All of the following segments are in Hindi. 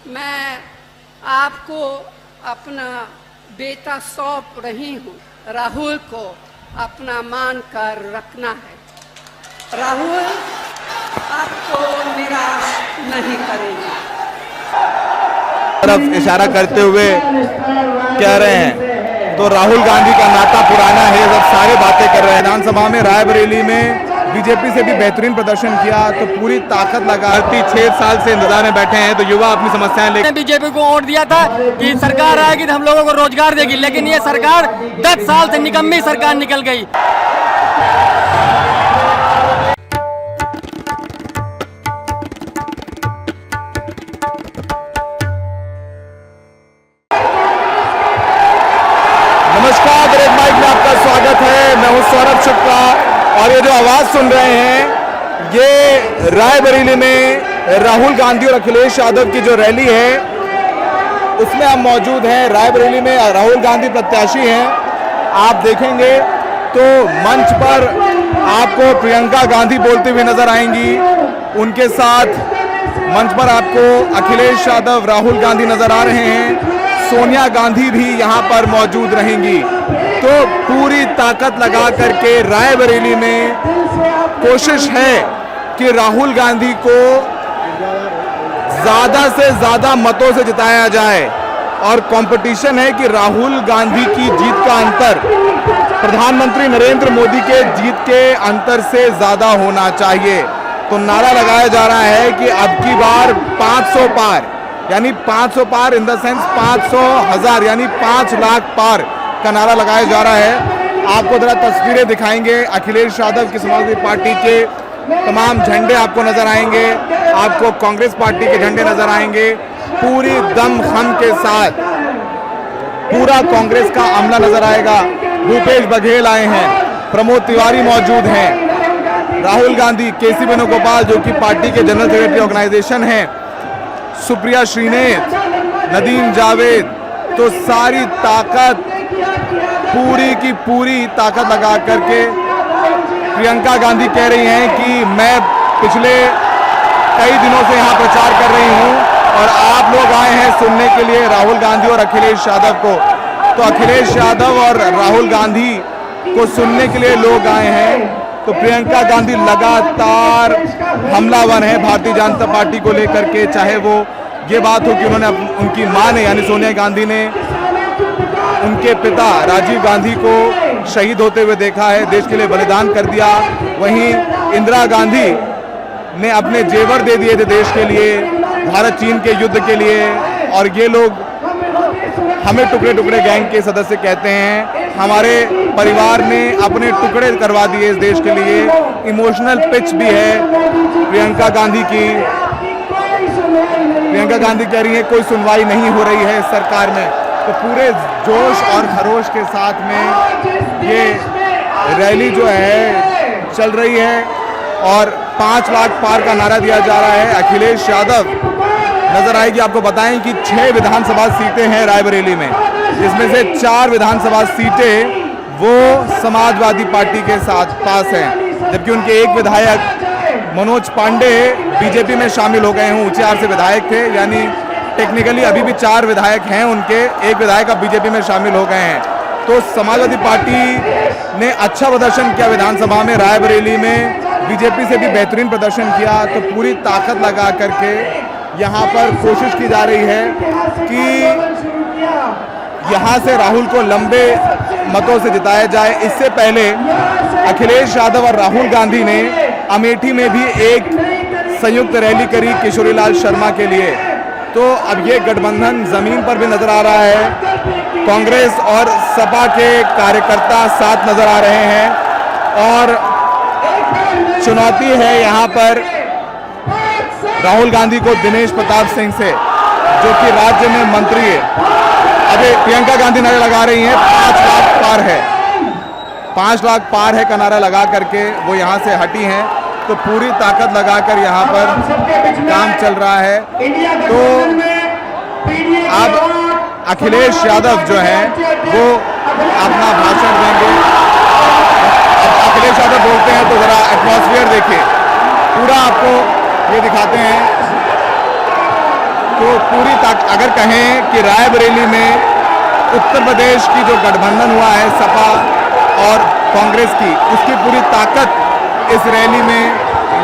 मैं आपको अपना बेटा सौंप रही हूँ। राहुल को अपना मान कर रखना है। राहुल आपको निराश नहीं करेंगे। तरफ इशारा करते हुए कह रहे हैं। तो राहुल गांधी का नाता पुराना है, सब सारे बातें कर रहे हैं। विधानसभा में रायबरेली में बीजेपी से भी बेहतरीन प्रदर्शन किया, तो पूरी ताकत लगाती 6 साल से इंतजार में बैठे हैं। तो युवा अपनी समस्याएं लेकर बीजेपी को वोट दिया था कि सरकार आएगी तो हम लोगों को रोजगार देगी, लेकिन ये सरकार 10 साल से निकम्मी सरकार निकल गई। नमस्कार, ब्रेक माइक में आपका स्वागत है। मैं हूं सौरभ शुक्ला और ये जो आवाज सुन रहे हैं ये रायबरेली में राहुल गांधी और अखिलेश यादव की जो रैली है उसमें हम मौजूद हैं। रायबरेली में राहुल गांधी प्रत्याशी हैं। आप देखेंगे तो मंच पर आपको प्रियंका गांधी बोलते हुए नजर आएंगी। उनके साथ मंच पर आपको अखिलेश यादव, राहुल गांधी नजर आ रहे हैं। सोनिया गांधी भी यहां पर मौजूद रहेंगी। तो पूरी ताकत लगा करके रायबरेली में कोशिश है कि राहुल गांधी को ज्यादा से ज्यादा मतों से जिताया जाए और कंपटीशन है कि राहुल गांधी की जीत का अंतर प्रधानमंत्री नरेंद्र मोदी के जीत के अंतर से ज्यादा होना चाहिए। तो नारा लगाया जा रहा है कि अब की बार 500 पार, यानी 500 पार इन द सेंस 500,000 यानी 5 लाख पार का नारा लगाया जा रहा है। आपको जरा तस्वीरें दिखाएंगे। अखिलेश यादव की समाजवादी पार्टी के तमाम झंडे आपको नजर आएंगे, आपको कांग्रेस पार्टी के झंडे नजर आएंगे। पूरी दम खम के साथ पूरा कांग्रेस का अमला नजर आएगा। भूपेश बघेल आए हैं, प्रमोद तिवारी मौजूद हैं, राहुल गांधी, केसी वेणुगोपाल जो कि पार्टी के जनरल सेक्रेटरी ऑर्गेनाइजेशन हैं, सुप्रिया श्रीनेत, नदीम जावेद। तो सारी ताकत, पूरी की पूरी ताकत लगा करके प्रियंका गांधी कह रही हैं कि मैं पिछले कई दिनों से यहाँ प्रचार कर रही हूँ और आप लोग आए हैं सुनने के लिए राहुल गांधी और अखिलेश यादव को। तो अखिलेश यादव और राहुल गांधी को सुनने के लिए लोग आए हैं। तो प्रियंका गांधी लगातार हमलावर है भारतीय जनता पार्टी को लेकर के, चाहे वो ये बात हो कि उन्होंने उनकी मां ने यानी सोनिया गांधी ने उनके पिता राजीव गांधी को शहीद होते हुए देखा है, देश के लिए बलिदान कर दिया। वहीं इंदिरा गांधी ने अपने जेवर दे दिए थे देश के लिए, भारत चीन के युद्ध के लिए। और ये लोग हमें टुकड़े टुकड़े गैंग के सदस्य कहते हैं। हमारे परिवार ने अपने टुकड़े करवा दिए इस देश के लिए। इमोशनल पिच भी है प्रियंका गांधी की। प्रियंका गांधी कह रही है कोई सुनवाई नहीं हो रही है सरकार में। तो पूरे जोश और खरोश के साथ में ये रैली जो है चल रही है और 5 लाख पार का नारा दिया जा रहा है। अखिलेश यादव नजर आएगी। आपको बताएं कि 6 विधानसभा सीटें हैं रायबरेली में, जिसमें से 4 विधानसभा सीटें वो समाजवादी पार्टी के साथ पास हैं, जबकि उनके एक विधायक मनोज पांडे बीजेपी में शामिल हो गए हैं। ऊंचार से विधायक थे, यानी टेक्निकली अभी भी 4 विधायक हैं उनके, एक विधायक अब बीजेपी में शामिल हो गए हैं। तो समाजवादी पार्टी ने अच्छा प्रदर्शन किया विधानसभा में। रायबरेली में बीजेपी से भी बेहतरीन प्रदर्शन किया। तो पूरी ताकत लगा करके यहाँ पर कोशिश की जा रही है कि यहाँ से राहुल को लंबे मतों से जिताया जाए। इससे पहले अखिलेश यादव और राहुल गांधी ने अमेठी में भी एक संयुक्त रैली करी किशोरीलाल शर्मा के लिए। तो अब ये गठबंधन जमीन पर भी नजर आ रहा है। कांग्रेस और सपा के कार्यकर्ता साथ नजर आ रहे हैं और चुनौती है यहाँ पर राहुल गांधी को दिनेश प्रताप सिंह से, जो कि राज्य में मंत्री है। अभी प्रियंका गांधी नारा लगा रही हैं 5 लाख पार है, 5 लाख पार है का नारा लगा करके वो यहाँ से हटी हैं। तो पूरी ताकत लगाकर यहाँ पर काम चल रहा है। तो अब अखिलेश यादव जो है वो अपना भाषण देंगे। अब अखिलेश यादव बोलते हैं तो जरा एटमॉस्फेयर देखिए, पूरा आपको ये दिखाते हैं। तो पूरी अगर कहें कि रायबरेली में उत्तर प्रदेश की जो गठबंधन हुआ है सपा और कांग्रेस की, उसकी पूरी ताकत इस रैली में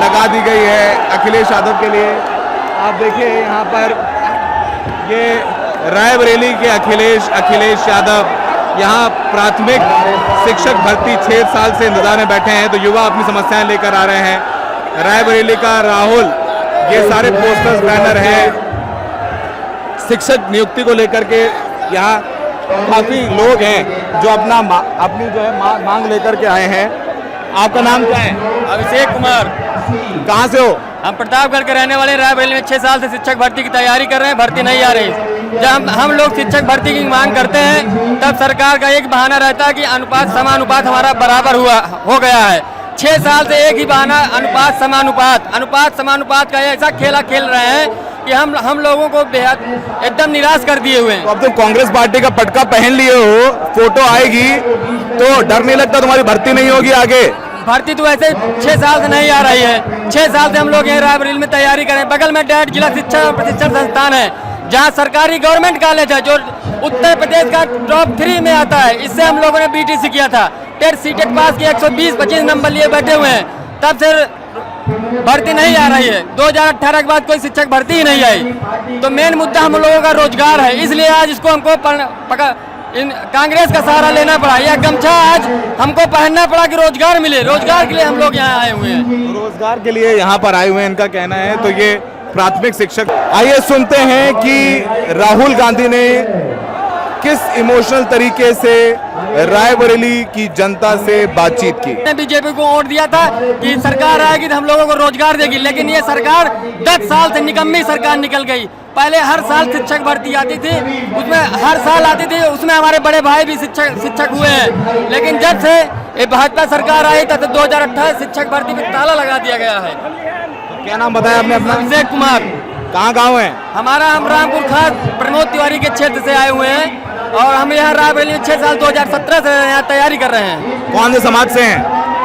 लगा दी गई है अखिलेश यादव के लिए। आप देखिए यहाँ पर ये रायबरेली के अखिलेश यादव यहाँ प्राथमिक शिक्षक भर्ती 6 साल से इंतजार में बैठे हैं, तो युवा अपनी समस्याएं लेकर आ रहे हैं। रायबरेली का राहुल, ये सारे पोस्टर्स बैनर हैं शिक्षक नियुक्ति को लेकर के। यहाँ काफी लोग हैं जो अपनी जो है मांग लेकर के आए हैं। आपका नाम क्या है? अभिषेक कुमार। कहाँ से हो? हम प्रतापगढ़ के रहने वाले। रायबरेली में 6 साल से शिक्षक भर्ती की तैयारी कर रहे हैं, भर्ती नहीं आ रही। जब हम लोग शिक्षक भर्ती की मांग करते हैं तब सरकार का एक बहाना रहता है कि समानुपात हमारा बराबर हो गया है। 6 साल से एक ही बहाना, अनुपात समानुपात का ऐसा खेला खेल रहे हैं कि हम लोगों को बेहद एकदम निराश कर दिए हुए हैं। तो अब तुम कांग्रेस पार्टी का पटका पहन लिए हो, फोटो आएगी तो डर नहीं लगता तुम्हारी भर्ती नहीं होगी आगे? भर्ती तो ऐसे 6 साल से नहीं आ रही है। 6 साल से हम लोग यहाँ रायबरेली में तैयारी करें। बगल में डायरेक्ट जिला शिक्षा और प्रशिक्षण संस्थान है, जहाँ सरकारी गवर्नमेंट कॉलेज है जो उत्तर प्रदेश का टॉप 3 में आता है। इससे हम लोगों ने बीटीसी किया था, टेट सीटेट पास किया, 120-25 नंबर लिए बैठे हुए हैं। तब से भर्ती नहीं आ रही है। 2018 के बाद कोई शिक्षक भर्ती ही नहीं आई। तो मेन मुद्दा हम लोगों का रोजगार है, इसलिए आज इसको हमको कांग्रेस का सहारा लेना पड़ा। यह गमछा आज हमको पहनना पड़ा कि रोजगार मिले। रोजगार के लिए हम लोग यहाँ आए हुए हैं। रोजगार के लिए यहाँ पर आए हुए हैं, इनका कहना है। तो ये प्राथमिक शिक्षक, आइए सुनते हैं कि राहुल गांधी ने किस इमोशनल तरीके से रायबरेली की जनता से बातचीत की। बीजेपी को वोट दिया था कि सरकार आएगी तो हम लोगों को रोजगार देगी, लेकिन ये सरकार 10 साल से निकम्मी सरकार निकल गई। पहले हर साल शिक्षक भर्ती आती थी, उसमें हर साल आती थी, उसमें हमारे बड़े भाई भी शिक्षक हुए हैं। लेकिन जब से ये भाजपा सरकार आई तब 2018 शिक्षक भर्ती में ताला लगा दिया गया है। क्या नाम बताया आपने अपना? अभिषेक कुमार। कहाँ गाँव है हमारा? हम रामपुर खास प्रमोद तिवारी के क्षेत्र से आए हुए हैं और हम यहाँ रायबरेली में 6 साल 2017 से यहाँ तैयारी कर रहे हैं। कौन से समाज से हैं?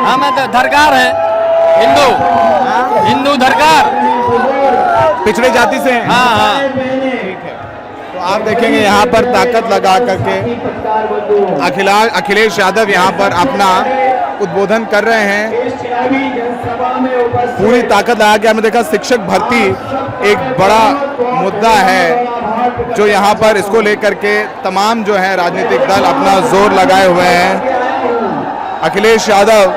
हम धरकार है, हिंदू धरकार, पिछड़ी जाति से हैं। हाँ। तो आप देखेंगे यहाँ पर ताकत लगा करके अखिलेश यादव यहाँ पर अपना उद्बोधन कर रहे हैं। पूरी ताकत लगा के हमने देखा शिक्षक भर्ती एक बड़ा मुद्दा है जो यहाँ पर इसको लेकर के तमाम जो है राजनीतिक दल अपना जोर लगाए हुए हैं। अखिलेश यादव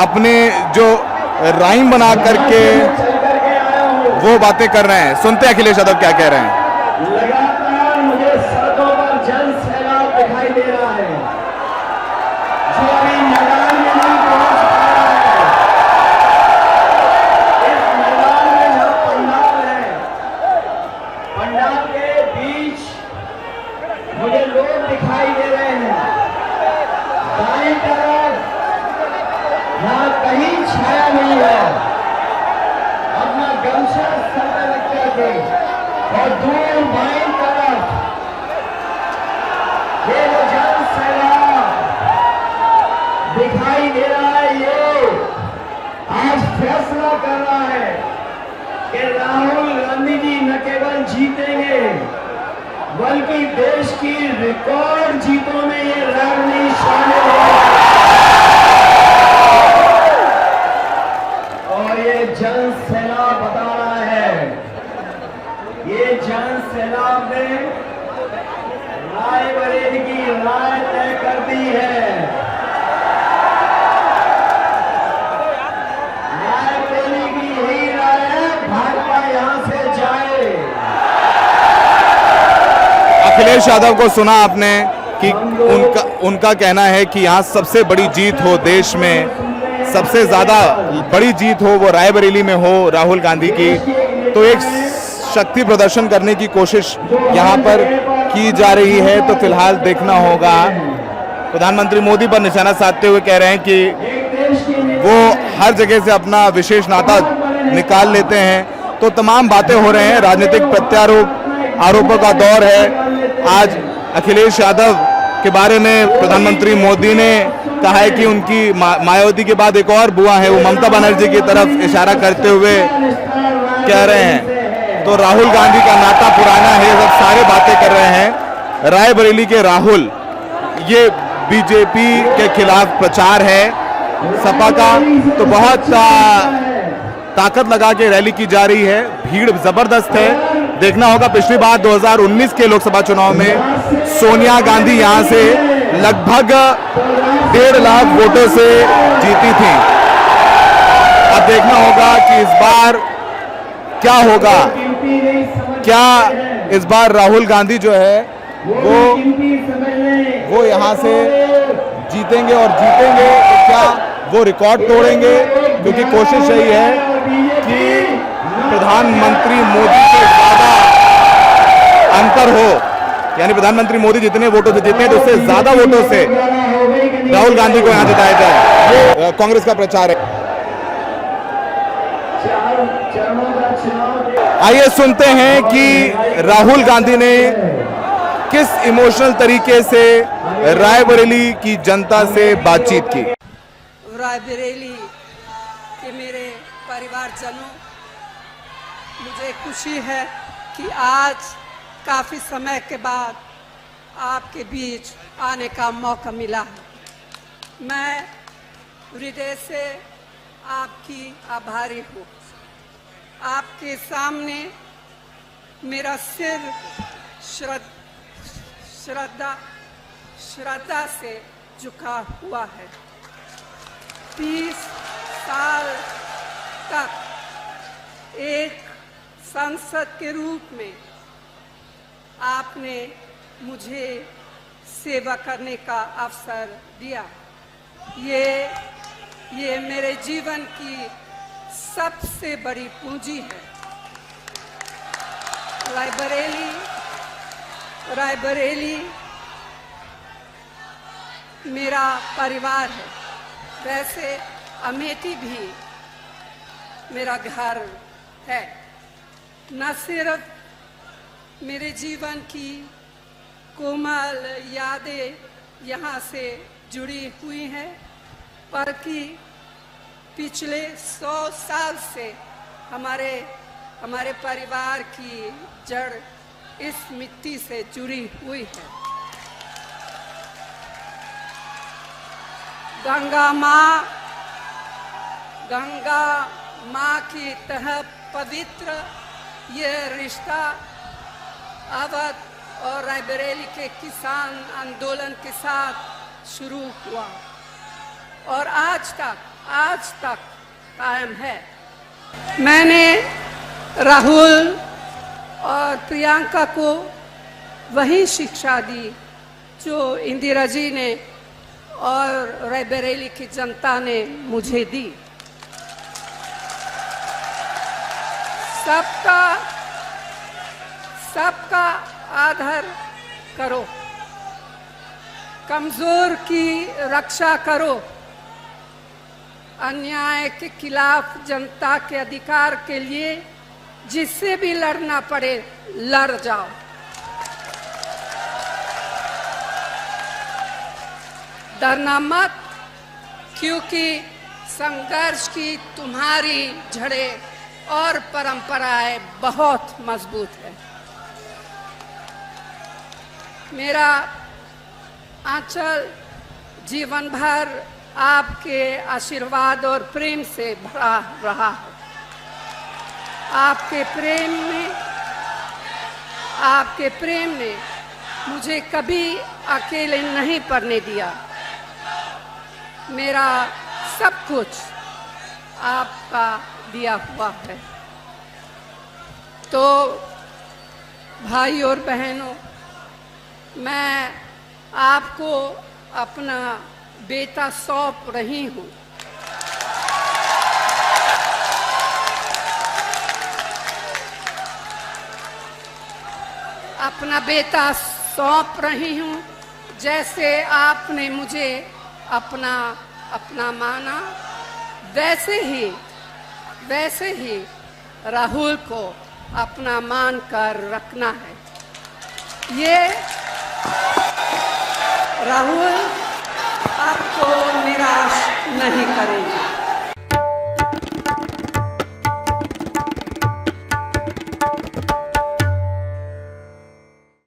अपने जो राइम बना करके वो बातें कर रहे हैं। सुनते हैं अखिलेश यादव क्या कह रहे हैं। लगातार मुझे सड़कों पर जन सैलाब दिखाई दे रहा है, जो अभी मैदान में नहीं पहुंच पा रहा है। इस मैदान में जहां पंडाल है, पंडाल के बीच मुझे लोग दिखाई दे रहे हैं। दाएं तरफ यहाँ कहीं छाया नहीं है, अपना गमछा सर पर रख करके, और दूर बाईं तरफ ये जो जन सैलाब दिखाई दे रहा है, ये आज फैसला कर रहा है कि राहुल गांधी जी न केवल जीतेंगे बल्कि देश की रिकॉर्ड जीतों में ये रैली शामिल है। और ये जन सैलाब बता रहा है, ये जन सैलाब ने रायबरेली की राय तय कर दी है। रायबरेली की यही राय है, भाजपा यहां से जाए। अखिलेश यादव को सुना आपने कि उनका कहना है कि यहाँ सबसे बड़ी जीत हो, देश में सबसे ज्यादा बड़ी जीत हो वो रायबरेली में हो राहुल गांधी की। तो एक शक्ति प्रदर्शन करने की कोशिश यहाँ पर की जा रही है। तो फिलहाल देखना होगा। प्रधानमंत्री मोदी पर निशाना साधते हुए कह रहे हैं कि वो हर जगह से अपना विशेष नाता निकाल लेते हैं। तो तमाम बातें हो रहे हैं, राजनीतिक आरोपों का दौर है। आज अखिलेश यादव के बारे में प्रधानमंत्री मोदी ने कहा है कि उनकी मायावती के बाद एक और बुआ है, वो ममता बनर्जी की तरफ इशारा करते हुए कह रहे हैं। तो राहुल गांधी का नाता पुराना है, सब सारे बातें कर रहे हैं। रायबरेली के राहुल, ये बीजेपी के खिलाफ प्रचार है सपा का, तो बहुत ताकत लगा के रैली की जा रही है, भीड़ जबरदस्त है। देखना होगा पिछली बार 2019 के लोकसभा चुनाव में सोनिया गांधी यहां से लगभग 1.5 लाख वोटों से जीती थी। अब देखना होगा कि इस बार क्या होगा, क्या इस बार राहुल गांधी जो है वो यहां से जीतेंगे, और जीतेंगे तो क्या वो रिकॉर्ड तोड़ेंगे, क्योंकि कोशिश यही है कि प्रधानमंत्री मोदी से ज्यादा अंतर हो, यानी प्रधानमंत्री मोदी जितने वोटों से जीते हैं तो उससे ज्यादा वोटों से राहुल गांधी को यहां जिताया जाए। ये कांग्रेस का प्रचार है। आइए सुनते हैं कि राहुल गांधी ने किस इमोशनल तरीके से रायबरेली की जनता से बातचीत की। रायबरेली के मेरे परिवारजनों, मुझे खुशी है कि आज काफ़ी समय के बाद आपके बीच आने का मौका मिला है। मैं हृदय से आपकी आभारी हूँ। आपके सामने मेरा सिर श्रद्धा से झुका हुआ है। 30 साल तक एक सांसद के रूप में आपने मुझे सेवा करने का अवसर दिया। ये मेरे जीवन की सबसे बड़ी पूंजी है। रायबरेली मेरा परिवार है। वैसे अमेठी भी मेरा घर है। न सिर्फ मेरे जीवन की कोमल यादें यहाँ से जुड़ी हुई हैं, बल्कि पिछले 100 साल से हमारे परिवार की जड़ इस मिट्टी से जुड़ी हुई है। गंगा माँ की तरह पवित्र ये रिश्ता अवध और रायबरेली के किसान आंदोलन के साथ शुरू हुआ और आज तक कायम है। मैंने राहुल और प्रियंका को वही शिक्षा दी जो इंदिरा जी ने और रायबरेली की जनता ने मुझे दी। सबका आदर करो, कमजोर की रक्षा करो, अन्याय के खिलाफ जनता के अधिकार के लिए जिससे भी लड़ना पड़े लड़ जाओ। डरना मत, क्योंकि संघर्ष की तुम्हारी जड़ें और परंपराएं बहुत मजबूत है। मेरा आंचल जीवन भर आपके आशीर्वाद और प्रेम से भरा रहा है। आपके प्रेम ने मुझे कभी अकेले नहीं पड़ने दिया। मेरा सब कुछ आपका दिया हुआ है। तो भाई और बहनों, मैं आपको अपना बेटा सौंप रही हूँ। अपना बेटा सौंप रही हूँ, जैसे आपने मुझे अपना माना, वैसे ही राहुल को अपना मान कर रखना है। ये राहुल आपको निराश नहीं करेंगे।